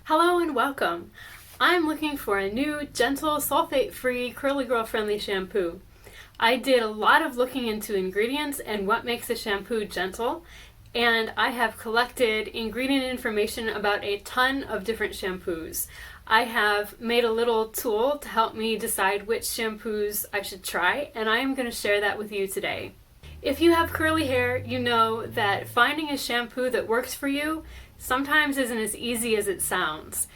Hello and welcome! I'm looking for a new, gentle, sulfate-free, curly girl-friendly shampoo. I did a lot of looking into ingredients and what makes a shampoo gentle, and I have collected ingredient information about a ton of different shampoos. I have made a little tool to help me decide which shampoos I should try, and I am going to share that with you today. If you have curly hair, you know that finding a shampoo that works for you sometimes isn't as easy as it sounds,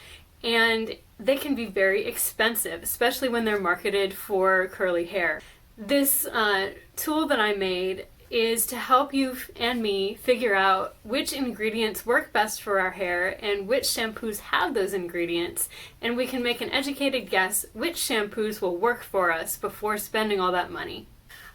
and they can be very expensive, especially when they're marketed for curly hair. This tool that I made is to help you and me figure out which ingredients work best for our hair and which shampoos have those ingredients, and we can make an educated guess which shampoos will work for us before spending all that money.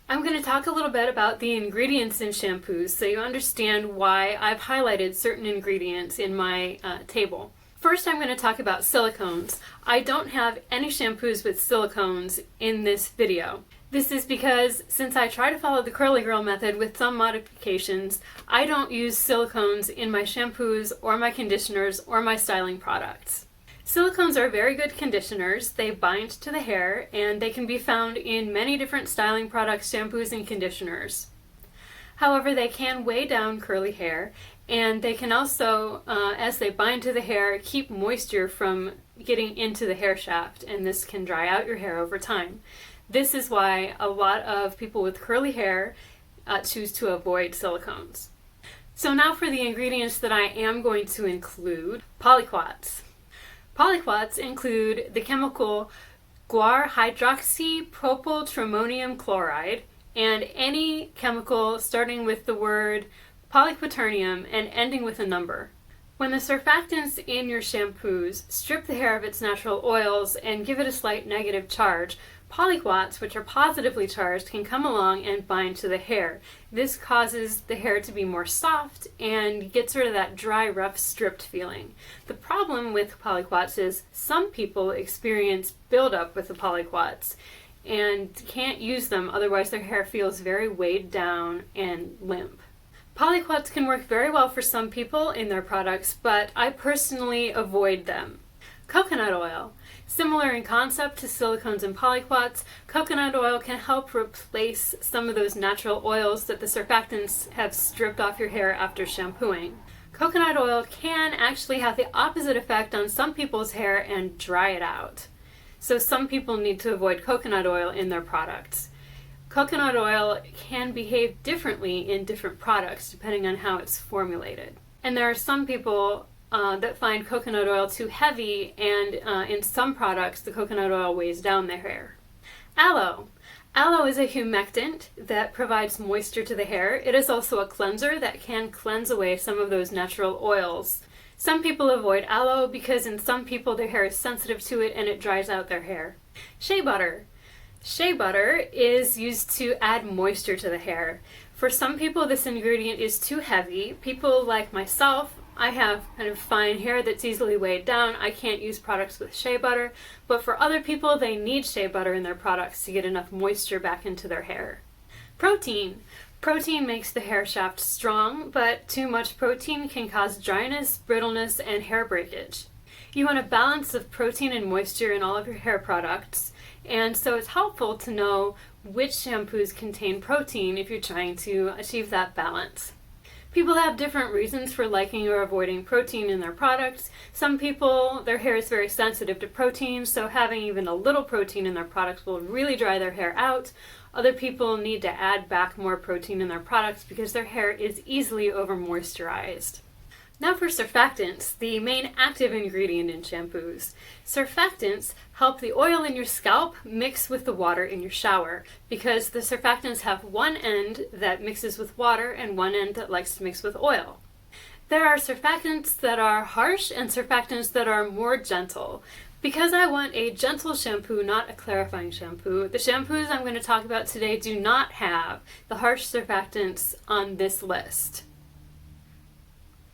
I'm going to talk a little bit about the ingredients in shampoos so you understand why I've highlighted certain ingredients in my table. First, I'm going to talk about silicones. I don't have any shampoos with silicones in this video. This is because since I try to follow the curly girl method with some modifications, I don't use silicones in my shampoos or my conditioners or my styling products. Silicones are very good conditioners. They bind to the hair, and they can be found in many different styling products, shampoos, and conditioners. However, they can weigh down curly hair, and they can also, as they bind to the hair, keep moisture from getting into the hair shaft, and this can dry out your hair over time. This is why a lot of people with curly hair choose to avoid silicones. So now for the ingredients that I am going to include. Polyquats. Polyquats include the chemical guar hydroxypropyltrimonium chloride and any chemical starting with the word polyquaternium and ending with a number. When the surfactants in your shampoos strip the hair of its natural oils and give it a slight negative charge, polyquats, which are positively charged, can come along and bind to the hair. This causes the hair to be more soft and gets rid of that dry, rough, stripped feeling. The problem with polyquats is some people experience buildup with the polyquats and can't use them, otherwise their hair feels very weighed down and limp. Polyquats can work very well for some people in their products, but I personally avoid them. Coconut oil. Similar in concept to silicones and polyquats, coconut oil can help replace some of those natural oils that the surfactants have stripped off your hair after shampooing. Coconut oil can actually have the opposite effect on some people's hair and dry it out. So some people need to avoid coconut oil in their products. Coconut oil can behave differently in different products depending on how it's formulated. And there are some people that find coconut oil too heavy, and in some products the coconut oil weighs down their hair. Aloe. Aloe is a humectant that provides moisture to the hair. It is also a cleanser that can cleanse away some of those natural oils. Some people avoid aloe because in some people their hair is sensitive to it and it dries out their hair. Shea Butter. Shea Butter is used to add moisture to the hair. For some people this ingredient is too heavy. People like myself, I have kind of fine hair that's easily weighed down. I can't use products with shea butter, but for other people they need shea butter in their products to get enough moisture back into their hair. Protein. Protein makes the hair shaft strong, but too much protein can cause dryness, brittleness, and hair breakage. You want a balance of protein and moisture in all of your hair products, and so it's helpful to know which shampoos contain protein if you're trying to achieve that balance. People have different reasons for liking or avoiding protein in their products. Some people, their hair is very sensitive to protein, so having even a little protein in their products will really dry their hair out. Other people need to add back more protein in their products because their hair is easily over-moisturized. Now for surfactants, the main active ingredient in shampoos. Surfactants help the oil in your scalp mix with the water in your shower because the surfactants have one end that mixes with water and one end that likes to mix with oil. There are surfactants that are harsh and surfactants that are more gentle. Because I want a gentle shampoo, not a clarifying shampoo, the shampoos I'm going to talk about today do not have the harsh surfactants on this list.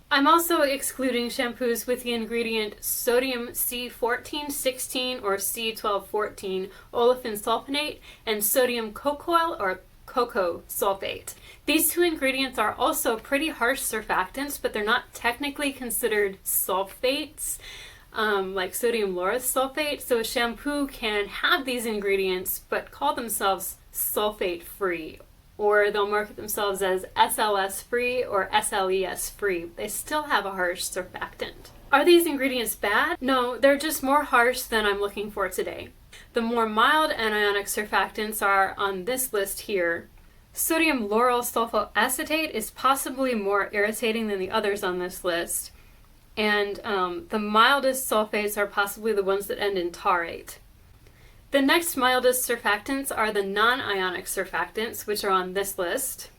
I'm also excluding shampoos with the ingredient sodium C1416 or C1214 olefin sulfonate and sodium cocoyl or cocoa sulfate. These two ingredients are also pretty harsh surfactants, but they're not technically considered sulfates. like sodium lauryl sulfate. So a shampoo can have these ingredients but call themselves sulfate-free, or they'll market themselves as SLS-free or SLES-free. They still have a harsh surfactant. Are these ingredients bad? No, they're just more harsh than I'm looking for today. The more mild anionic surfactants are on this list here. Sodium lauryl sulfoacetate is possibly more irritating than the others on this list, and the mildest sulfates are possibly the ones that end in tarate. The next mildest surfactants are the non-ionic surfactants, which are on this list.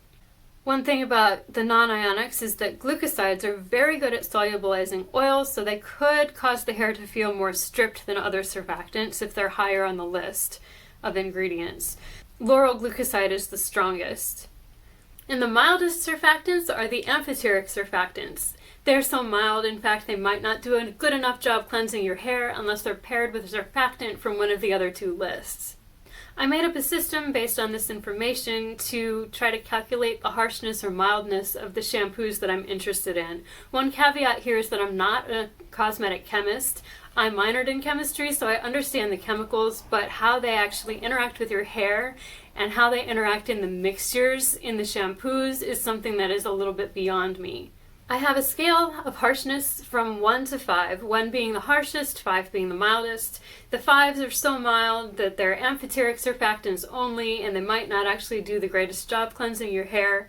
One thing about the non-ionics is that glucosides are very good at solubilizing oils, so they could cause the hair to feel more stripped than other surfactants if they're higher on the list of ingredients. Lauryl glucoside is the strongest. And the mildest surfactants are the amphoteric surfactants. They're so mild, in fact, they might not do a good enough job cleansing your hair unless they're paired with a surfactant from one of the other two lists. I made up a system based on this information to try to calculate the harshness or mildness of the shampoos that I'm interested in. One caveat here is that I'm not a cosmetic chemist. I minored in chemistry, so I understand the chemicals, but how they actually interact with your hair and how they interact in the mixtures in the shampoos is something that is a little bit beyond me. I have a scale of harshness from 1 to 5, 1 being the harshest, 5 being the mildest. The 5s are so mild that they're amphoteric surfactants only, and they might not actually do the greatest job cleansing your hair.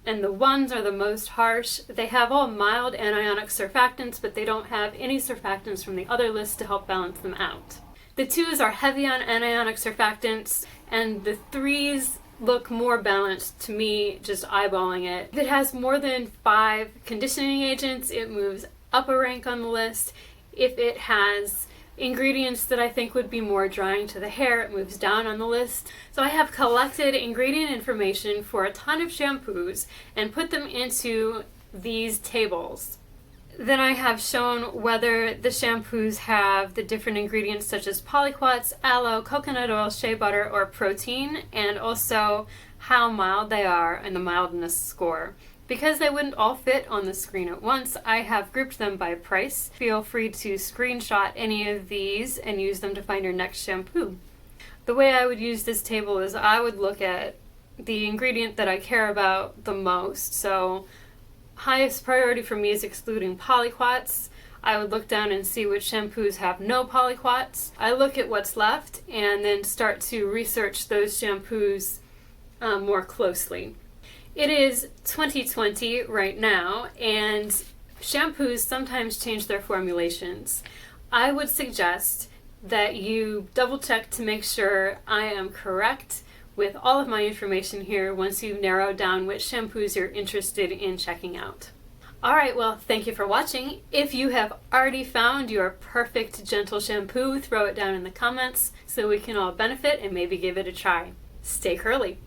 And the 1s are the most harsh. They have all mild anionic surfactants, but they don't have any surfactants from the other list to help balance them out. The 2s are heavy on anionic surfactants, and the 3s look more balanced to me just eyeballing it. If it has more than 5 conditioning agents, it moves up a rank on the list. If it has ingredients that I think would be more drying to the hair, it moves down on the list. So I have collected ingredient information for a ton of shampoos and put them into these tables. Then I have shown whether the shampoos have the different ingredients such as polyquats, aloe, coconut oil, shea butter, or protein, and also how mild they are and the mildness score. Because they wouldn't all fit on the screen at once, I have grouped them by price. Feel free to screenshot any of these and use them to find your next shampoo. The way I would use this table is I would look at the ingredient that I care about the most. So highest priority for me is excluding polyquats. I would look down and see which shampoos have no polyquats. I look at what's left and then start to research those shampoos more closely. It is 2020 right now, and shampoos sometimes change their formulations. I would suggest that you double check to make sure I am correct with all of my information here once you've narrowed down which shampoos you're interested in checking out. Alright, well, thank you for watching. If you have already found your perfect gentle shampoo, throw it down in the comments so we can all benefit and maybe give it a try. Stay curly!